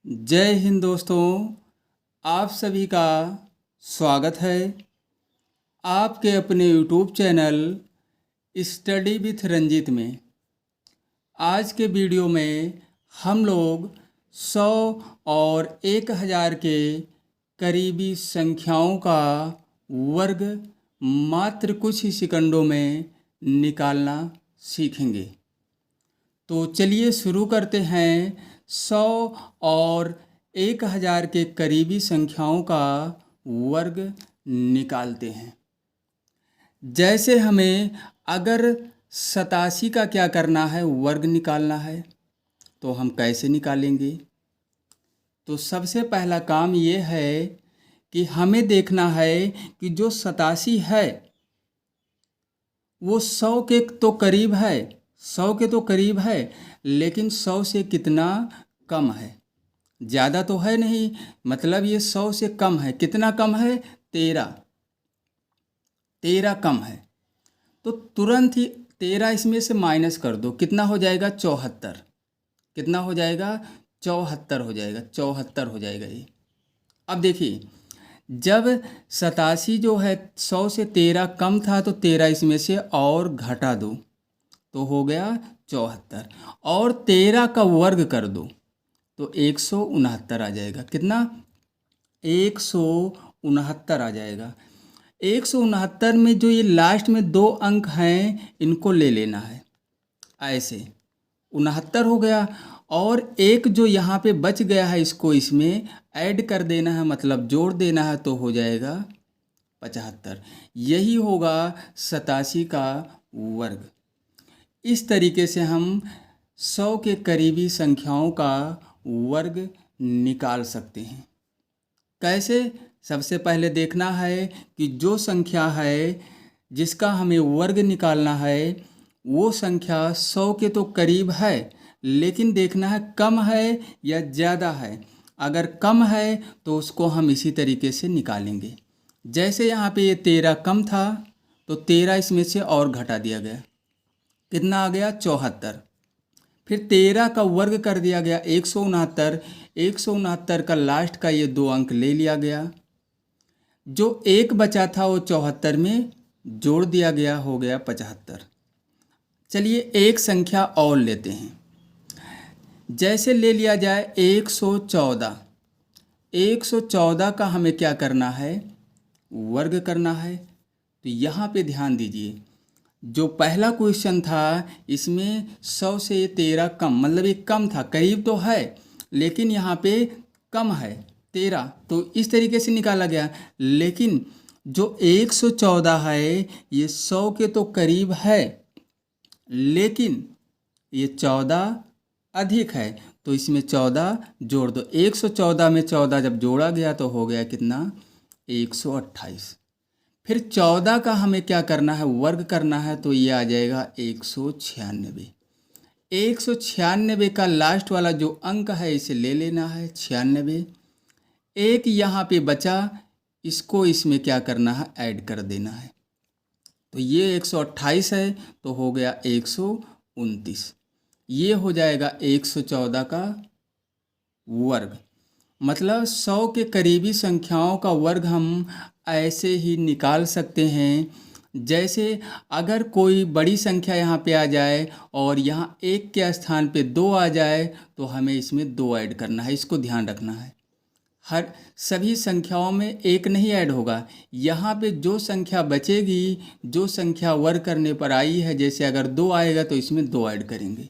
जय हिंद दोस्तों। आप सभी का स्वागत है आपके अपने YouTube channel study with Ranjit में। आज के वीडियो में हम लोग 100 और 1000 के करीबी संख्याओं का वर्ग मात्र कुछ ही सेकंडों में निकालना सीखेंगे। तो चलिए शुरू करते हैं 100 और 1000 के करीबी संख्याओं का वर्ग निकालते हैं। जैसे हमें अगर 87 का क्या करना है, वर्ग निकालना है, तो हम कैसे निकालेंगे? तो सबसे पहला काम ये है कि हमें देखना है कि जो 87 है वो 100 के तो करीब है, 100 के तो करीब है, लेकिन 100 से कितना कम है। ज़्यादा तो है नहीं, मतलब ये 100 से कम है। कितना कम है? 13। 13 कम है, तो तुरंत ही 13 इसमें से माइनस कर दो। कितना हो जाएगा? 74। कितना हो जाएगा? 74 हो जाएगा। 74 हो जाएगा ये। अब देखिए, जब 87 जो है 100 से 13 कम था, तो 13 इसमें से और घटा दो तो हो गया 74, और 13 का वर्ग कर दो तो 169 आ जाएगा। कितना? 169 आ जाएगा। 169 में जो ये लास्ट में 2 अंक हैं, इनको ले लेना है। ऐसे 69 हो गया, और एक जो यहाँ पे बच गया है, इसको इसमें ऐड कर देना है, मतलब जोड़ देना है, तो हो जाएगा 75। यही होगा 87 का वर्ग। इस तरीके से हम 100 के करीबी संख्याओं का वर्ग निकाल सकते हैं। कैसे? सबसे पहले देखना है कि जो संख्या है जिसका हमें वर्ग निकालना है, वो संख्या 100 के तो करीब है, लेकिन देखना है कम है या ज़्यादा है। अगर कम है तो उसको हम इसी तरीके से निकालेंगे। जैसे यहाँ पे ये 13 कम था, तो 13 इसमें से और घटा दिया गया। कितना आ गया? 74। फिर 13 का वर्ग कर दिया गया 169। 169 का लास्ट का ये 2 अंक ले लिया गया। जो एक बचा था वो 74 में जोड़ दिया गया, हो गया 75। चलिए एक संख्या और लेते हैं। जैसे ले लिया जाए 114। 114 का हमें क्या करना है? वर्ग करना है। तो यहाँ पे ध्यान दीजिए, जो पहला क्वेश्चन था इसमें 100 से 13 कम, मतलब ये कम था, करीब तो है लेकिन यहाँ पे कम है 13, तो इस तरीके से निकाला गया। लेकिन जो 114 है ये 100 के तो करीब है, लेकिन ये 14 अधिक है, तो इसमें 14 जोड़ दो। 114 में 14 जब जोड़ा गया तो हो गया कितना? 128। फिर 14 का हमें क्या करना है? वर्ग करना है, तो ये आ जाएगा 196। 196 का लास्ट वाला जो अंक है इसे ले लेना है, 96। एक यहाँ पे बचा, इसको इसमें क्या करना है? ऐड कर देना है। तो ये 128 है, तो हो गया 129। ये हो जाएगा 114 का वर्ग। मतलब 100 के करीबी संख्याओं का वर्ग हम ऐसे ही निकाल सकते हैं। जैसे अगर कोई बड़ी संख्या यहाँ पे आ जाए और यहाँ एक के स्थान पे 2 आ जाए, तो हमें इसमें 2 ऐड करना है। इसको ध्यान रखना है, हर सभी संख्याओं में एक नहीं ऐड होगा। यहाँ पे जो संख्या बचेगी, जो संख्या वर्ग करने पर आई है, जैसे अगर 2 आएगा तो इसमें 2 ऐड करेंगे।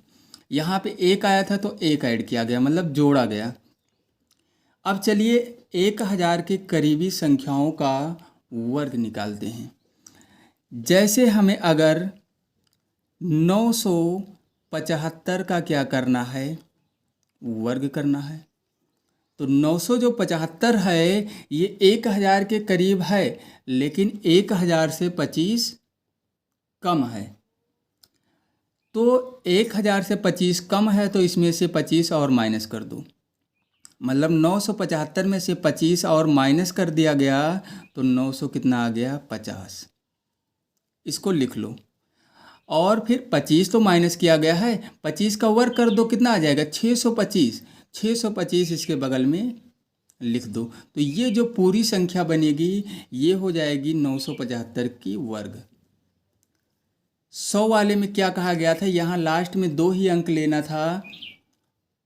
यहाँ पे 1 आया था तो 1 ऐड किया गया, मतलब जोड़ा गया। अब चलिए 1000 के करीबी संख्याओं का वर्ग निकालते हैं। जैसे हमें अगर 975 का क्या करना है? वर्ग करना है। तो 900 जो 75 है ये 1000 के करीब है, लेकिन 1000 से 25 कम है। तो 1000 से 25 कम है, तो इसमें से 25 और माइनस कर दो। मतलब 975 में से 25 और माइनस कर दिया गया, तो 900 कितना आ गया? 50। इसको लिख लो। और फिर 25 तो माइनस किया गया है, 25 का वर्ग कर दो, कितना आ जाएगा? 625। 625 इसके बगल में लिख दो। तो ये जो पूरी संख्या बनेगी ये हो जाएगी 975 की वर्ग। 100 वाले में क्या कहा गया था, यहाँ लास्ट में 2 ही अंक लेना था,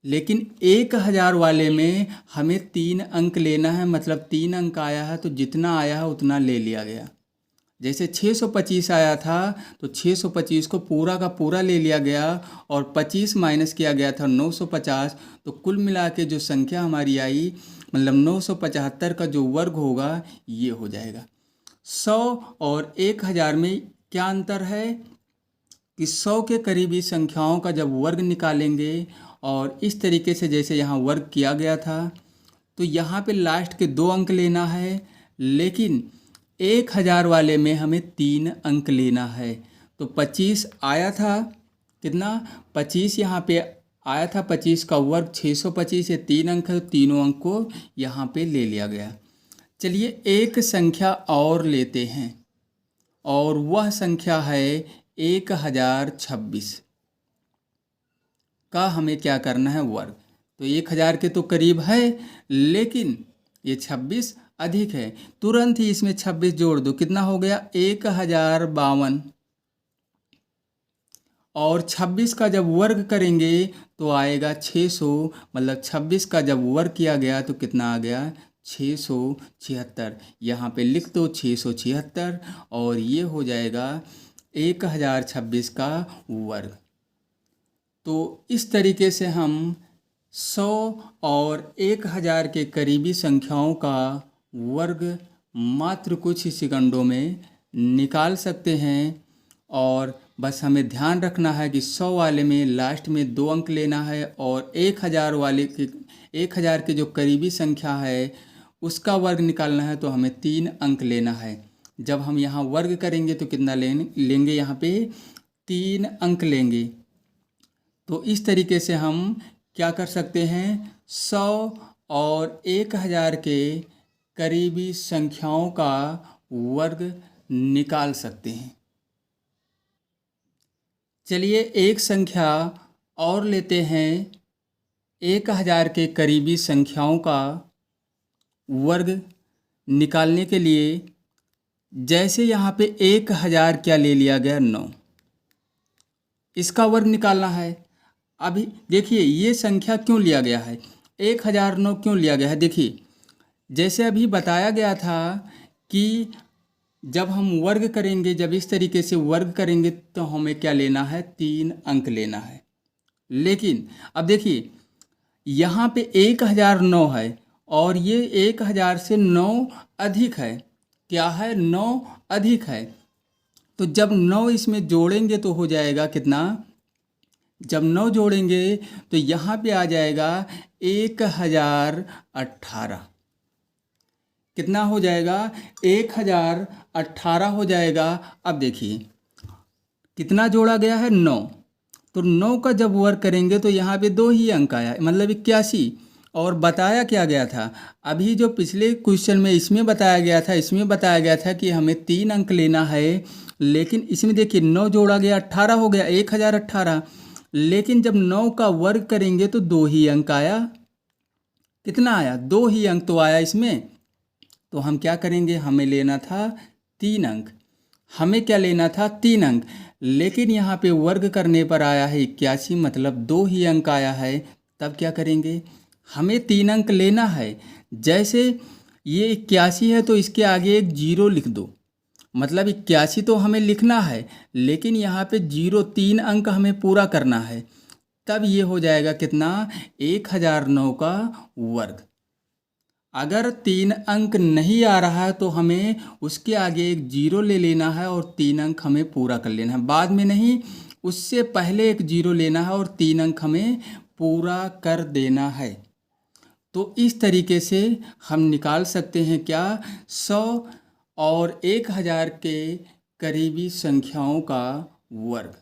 लेकिन 1000 वाले में हमें 3 अंक लेना है, मतलब 3 अंक आया है तो जितना आया है उतना ले लिया गया। जैसे 625 आया था तो 625 को पूरा का पूरा ले लिया गया और 25 माइनस किया गया था 950, तो कुल मिला के जो संख्या हमारी आई मतलब 975 का जो वर्ग होगा ये हो जाएगा। 100 और 1000 में क्या अंतर है कि 100 के करीबी संख्याओं का जब वर्ग निकालेंगे और इस तरीके से जैसे यहाँ वर्ग किया गया था तो यहाँ पे लास्ट के 2 अंक लेना है, लेकिन 1000 वाले में हमें 3 अंक लेना है। तो 25 आया था, कितना 25 यहाँ पे आया था, 25 का वर्ग 625 है, 3 अंक है, तीनों अंक को यहाँ पे ले लिया गया। चलिए एक संख्या और लेते हैं और वह संख्या है 1026 का हमें क्या करना है वर्ग। तो 1000 के तो करीब है लेकिन ये 26 अधिक है, तुरंत ही इसमें 26 जोड़ दो, कितना हो गया 1052। और 26 का जब वर्ग करेंगे तो आएगा 600, मतलब 26 का जब वर्ग किया गया तो कितना आ गया 676। यहाँ पे लिख दो 676 और ये हो जाएगा 1026 का वर्ग। तो इस तरीके से हम 100 और 1000 के करीबी संख्याओं का वर्ग मात्र कुछ ही सेकंडों में निकाल सकते हैं। और बस हमें ध्यान रखना है कि 100 वाले में लास्ट में 2 अंक लेना है और 1000 वाले के 1000 के जो करीबी संख्या है उसका वर्ग निकालना है तो हमें 3 अंक लेना है। जब हम यहाँ वर्ग करेंगे तो कितना लेंगे यहाँ पे 3 अंक लेंगे। तो इस तरीके से हम क्या कर सकते हैं 100 और 1000 के करीबी संख्याओं का वर्ग निकाल सकते हैं। चलिए एक संख्या और लेते हैं, 1000 के करीबी संख्याओं का वर्ग निकालने के लिए जैसे यहाँ पे 1000 क्या ले लिया गया 9, इसका वर्ग निकालना है। अभी देखिए ये संख्या क्यों लिया गया है, 1009 क्यों लिया गया है। देखिए जैसे अभी बताया गया था कि जब हम वर्ग करेंगे, जब इस तरीके से वर्ग करेंगे तो हमें क्या लेना है 3 अंक लेना है। लेकिन अब देखिए यहाँ पे 1009 है और ये 1000 से 9 अधिक है, क्या है 9 अधिक है। तो जब 9 इसमें जोड़ेंगे तो हो जाएगा कितना, जब 9 जोड़ेंगे तो यहाँ पे आ जाएगा 1018। कितना हो जाएगा 1018 हो जाएगा। अब देखिए कितना जोड़ा गया है 9, तो 9 का जब वर्ग करेंगे तो यहाँ पे 2 ही अंक आया, मतलब 81। और बताया क्या गया था, अभी जो पिछले क्वेश्चन में इसमें बताया गया था, इसमें बताया गया था कि हमें 3 अंक लेना है, लेकिन इसमें देखिए 9 जोड़ा गया 18 हो गया 1018। लेकिन जब 9 का वर्ग करेंगे तो 2 ही अंक आया। कितना आया 2 ही अंक तो आया इसमें। तो हम क्या करेंगे, हमें लेना था 3 अंक, हमें क्या लेना था 3 अंक। लेकिन यहाँ पे वर्ग करने पर आया है 81, मतलब 2 ही अंक आया है। तब क्या करेंगे, हमें 3 अंक लेना है। जैसे ये 81 है तो इसके आगे एक 0 लिख दो, मतलब 81 तो हमें लिखना है लेकिन यहाँ पे 0 3 अंक हमें पूरा करना है। तब ये हो जाएगा कितना 1009 का वर्ग। अगर 3 अंक नहीं आ रहा है तो हमें उसके आगे एक 0 ले लेना है और 3 अंक हमें पूरा कर लेना है। बाद में नहीं, उससे पहले एक 0 लेना है और 3 अंक हमें पूरा कर देना है। तो इस तरीके से हम निकाल सकते हैं क्या 100 और 1000 के करीबी संख्याओं का वर्ग।